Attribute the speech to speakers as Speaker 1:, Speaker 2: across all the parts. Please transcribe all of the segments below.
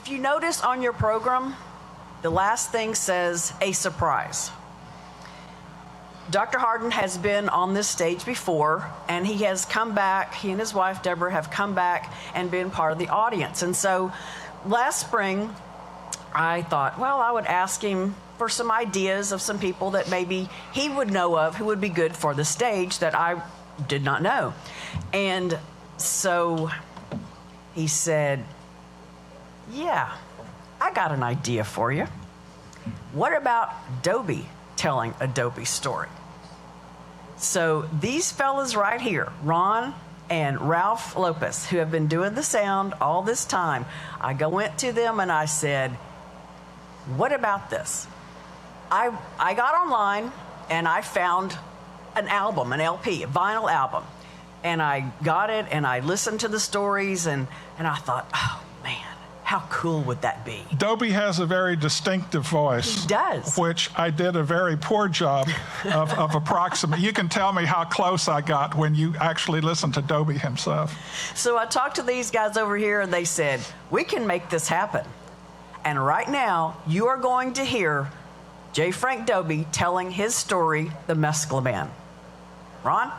Speaker 1: If you notice on your program, the last thing says a surprise. Dr. Hardin has been on this stage before, and he has come back, he and his wife Deborah have come back and been part of the audience. And so last spring, I thought, well, I would ask him for some ideas of some people that maybe he would know of who would be good for the stage that I did not know. And so he said, yeah, I got an idea for you. What about Dobie telling a Dobie story? So these fellas right here, Ron and Ralph Lopez, who have been doing the sound all this time, I went to them and I said, what about this? I got online and I found an album, an LP, a vinyl album. And I got it and I listened to the stories and I thought, oh man, how cool would that be?
Speaker 2: Dobie has a very distinctive voice.
Speaker 1: He does.
Speaker 2: Which I did a very poor job of approximating. You can tell me how close I got when you actually listen to Dobie himself.
Speaker 1: So I talked to these guys over here and they said, we can make this happen. And right now, you are going to hear J. Frank Dobie telling his story, The Mezcal Man. Ron?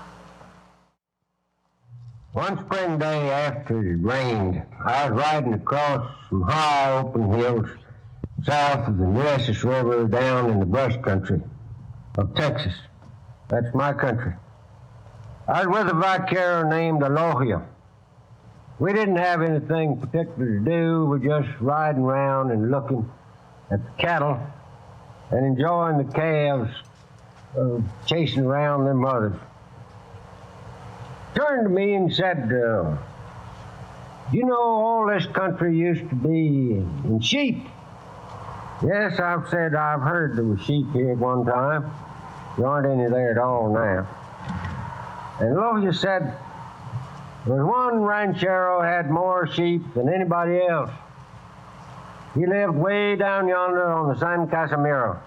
Speaker 3: One spring day after it rained, I was riding across some high open hills south of the Mistress River down in the brush country of Texas. That's my country. I was with a vaquero named Aloha. We didn't have anything particular to do. We were just riding around and looking at the cattle and enjoying the calves chasing around their mothers. Turned to me and said, you know, all this country used to be in sheep. Yes, I've said I've heard there were sheep here at one time. There aren't any there at all now. And Aloha said, there's one ranchero had more sheep than anybody else. He lived way down yonder on the San Casimiro.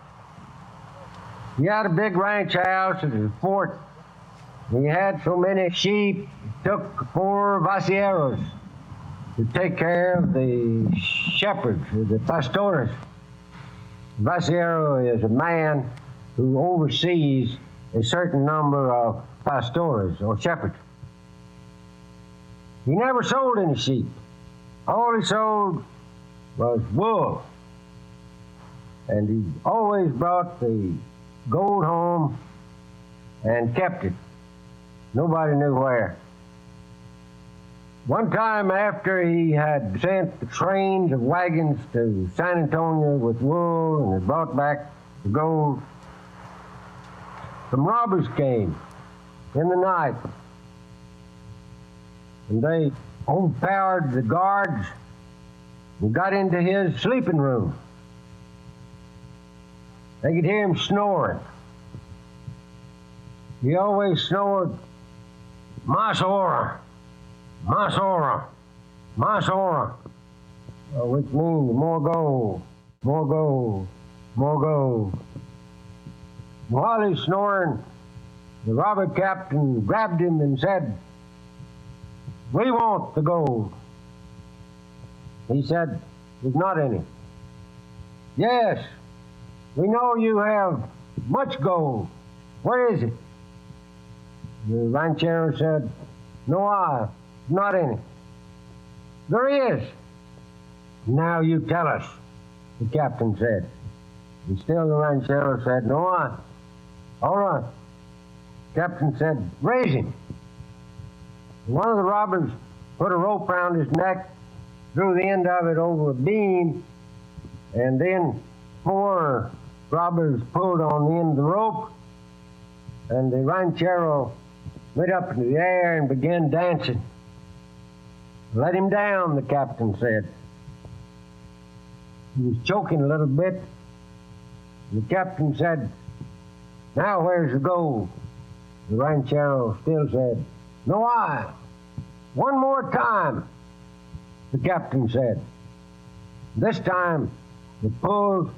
Speaker 3: He had a big ranch house at the fort. He had so many sheep, it took 4 vaqueros to take care of the shepherds, the pastores. A vaquero is a man who oversees a certain number of pastores or shepherds. He never sold any sheep. All he sold was wool. And he always brought the gold home and kept it. Nobody knew where. One time after he had sent the trains of wagons to San Antonio with wool and had brought back the gold, some robbers came in the night. And they overpowered the guards and got into his sleeping room. They could hear him snoring. He always snored, Masora, Masora, Masora, which means more gold, more gold, more gold. While he's snoring, the robber captain grabbed him and said, we want the gold. He said, there's not any. Yes, we know you have much gold. Where is it? The ranchero said, no, not any. There is. Now you tell us, the captain said. And still the ranchero said, no, all right. Captain said, raise him. One of the robbers put a rope around his neck, threw the end of it over a beam, and then 4 robbers pulled on the end of the rope, and the ranchero went up into the air and began dancing. Let him down, the captain said. He was choking a little bit. The captain said, now where's the gold? The ranchero still said, no, one more time, the captain said. This time, the pull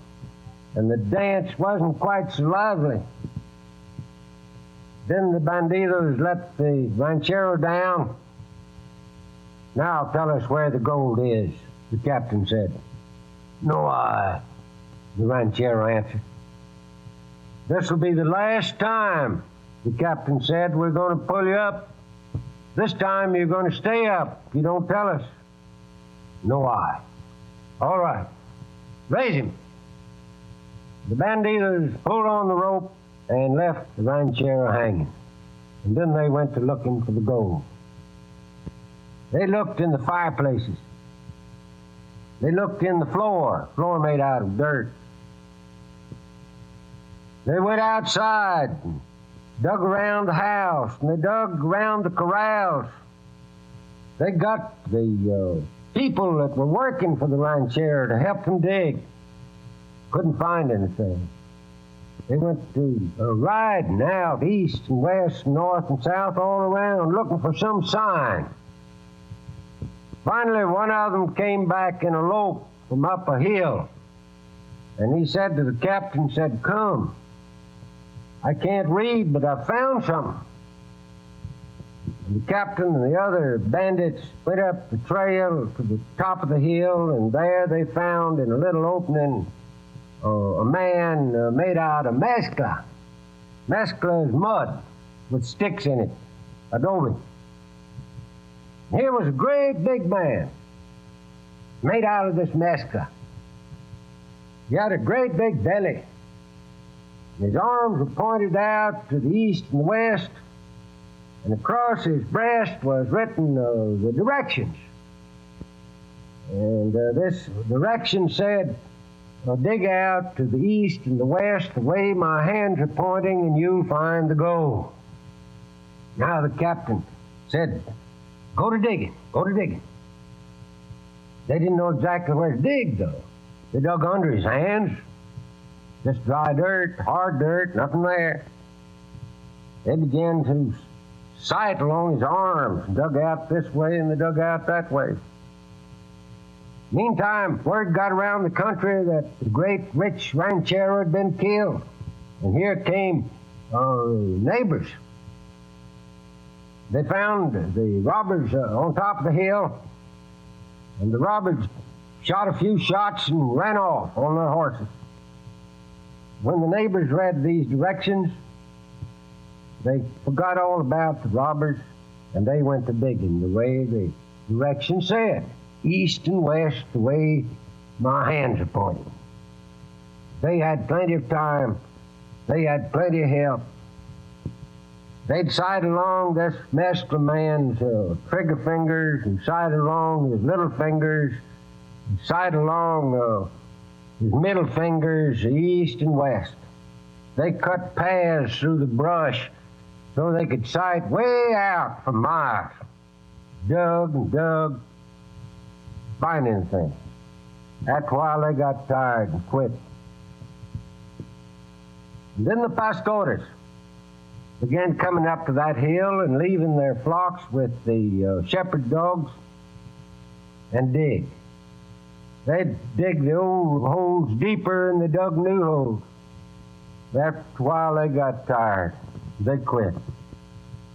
Speaker 3: and the dance wasn't quite so lively. Then the bandidos let the ranchero down. Now tell us where the gold is, the captain said. No, the ranchero answered. This'll be the last time, the captain said. We're going to pull you up. This time you're going to stay up if you don't tell us. No, All right. Raise him. The banditos pulled on the rope and left the ranchero hanging. And then they went to looking for the gold. They looked in the fireplaces. They looked in the floor made out of dirt. They went outside and dug around the house, and they dug around the corrals. They got the people that were working for the ranchero to help them dig. Couldn't find anything. They went to riding out east and west, north and south, all around, looking for some sign. Finally, one of them came back in a lope from up a hill, and he said to the captain, "Come. I can't read, but I found something." And the captain and the other bandits went up the trail to the top of the hill, and there they found in a little opening a man made out of mezcal. Mezcal is mud with sticks in it, adobe. Here was a great big man made out of this mezcal. He had a great big belly. His arms were pointed out to the east and the west, and across his breast was written the directions. And this direction said, "Dig out to the east and the west the way my hands are pointing, and you'll find the gold." Now the captain said, "Go to digging, go to digging." They didn't know exactly where to dig, though. They dug under his hands, just dry dirt, hard dirt, nothing there. They began to sight along his arms, dug out this way and they dug out that way. Meantime, word got around the country that the great rich ranchero had been killed. And here came neighbors. They found the robbers on top of the hill, and the robbers shot a few shots and ran off on their horses. When the neighbors read these directions, they forgot all about the robbers, and they went to digging the way the direction said, east and west, the way my hands are pointing. They had plenty of time. They had plenty of help. They'd sight along this Mezcal Man's trigger fingers, and sight along his little fingers, and sight along his middle fingers, east and west. They cut paths through the brush so they could sight way out for miles. Dug and dug, find anything. That's why they got tired and quit. And then the pastores began coming up to that hill and leaving their flocks with the shepherd dogs and dig. They'd dig the old holes deeper and they dug new holes. That's why they got tired. They quit.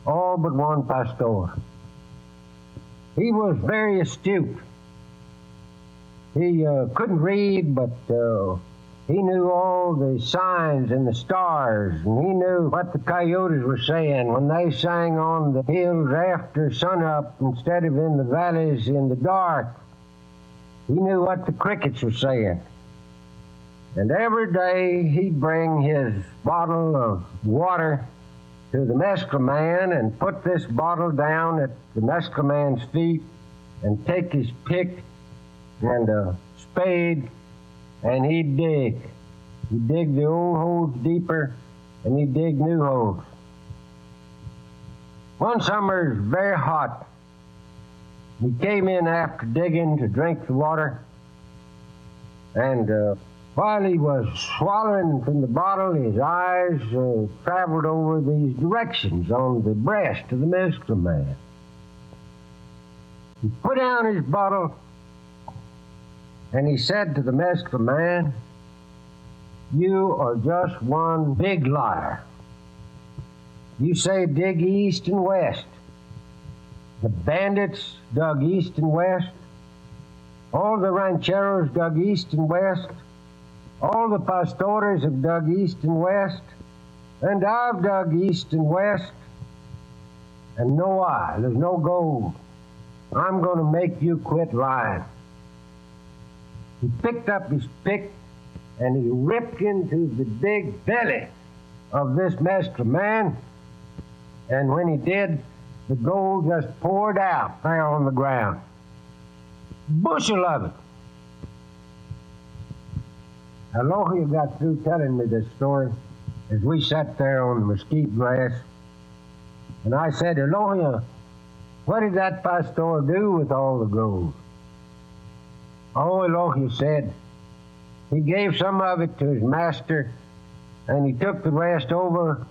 Speaker 3: All but one pastor. He was very astute. He couldn't read, but he knew all the signs and the stars, and he knew what the coyotes were saying when they sang on the hills after sunup instead of in the valleys in the dark. He knew what the crickets were saying. And every day he'd bring his bottle of water to the Mezcal Man and put this bottle down at the Mezcal Man's feet and take his pick and a spade, and he'd dig. He'd dig the old holes deeper, and he'd dig new holes. One summer, it was very hot. He came in after digging to drink the water, and while he was swallowing from the bottle, his eyes traveled over these directions on the breast of the Mezcal Man. He put down his bottle, and he said to the Mezcal Man, "You are just one big liar. You say dig east and west. The bandits dug east and west. All the rancheros dug east and west. All the pastores have dug east and west. And I've dug east and west. And no eye, there's no gold. I'm going to make you quit lying. He picked up his pick and he ripped into the big belly of this Mistress Man. And when he did, the gold just poured out there on the ground. Bushel of it. Aloha got through telling me this story as we sat there on the mesquite grass. And I said, Aloha, what did that pastor do with all the gold? Oh, Aloha said, he gave some of it to his master, and he took the rest over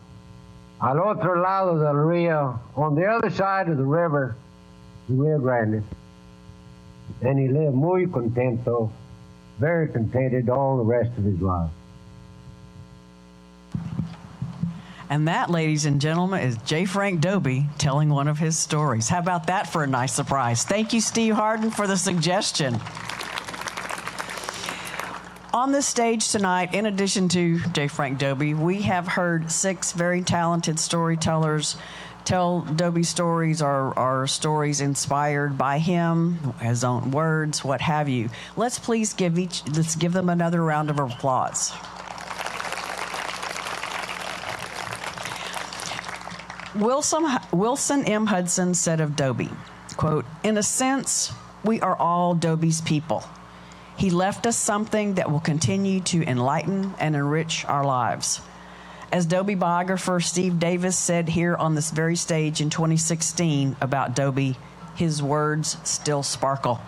Speaker 3: al otro lado del rio, on the other side of the river, the Rio Grande. And he lived muy contento, very contented all the rest of his life.
Speaker 1: And that, ladies and gentlemen, is J. Frank Dobie telling one of his stories. How about that for a nice surprise? Thank you, Steve Hardin, for the suggestion. On this stage tonight, in addition to J. Frank Dobie, we have heard 6 very talented storytellers tell Dobie stories or stories inspired by him, his own words, what have you. Let's give them another round of applause. Wilson M. Hudson said of Dobie, quote, "In a sense, we are all Dobie's people. He left us something that will continue to enlighten and enrich our lives." As Dobie biographer Steve Davis said here on this very stage in 2016 about Dobie, his words still sparkle.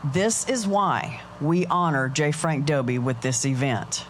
Speaker 1: This is why we honor J. Frank Dobie with this event.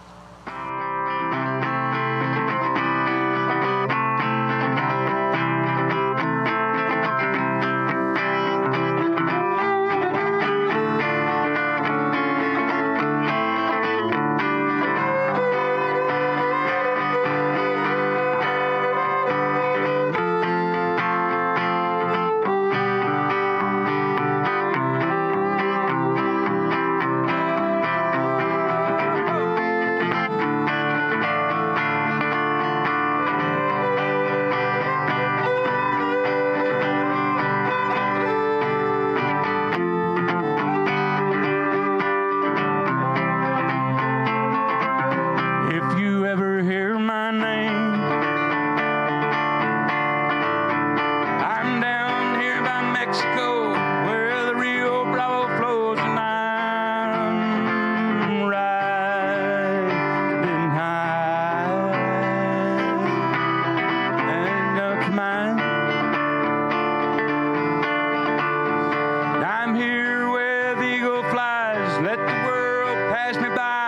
Speaker 4: I'm here where the eagle flies. Let the world pass me by.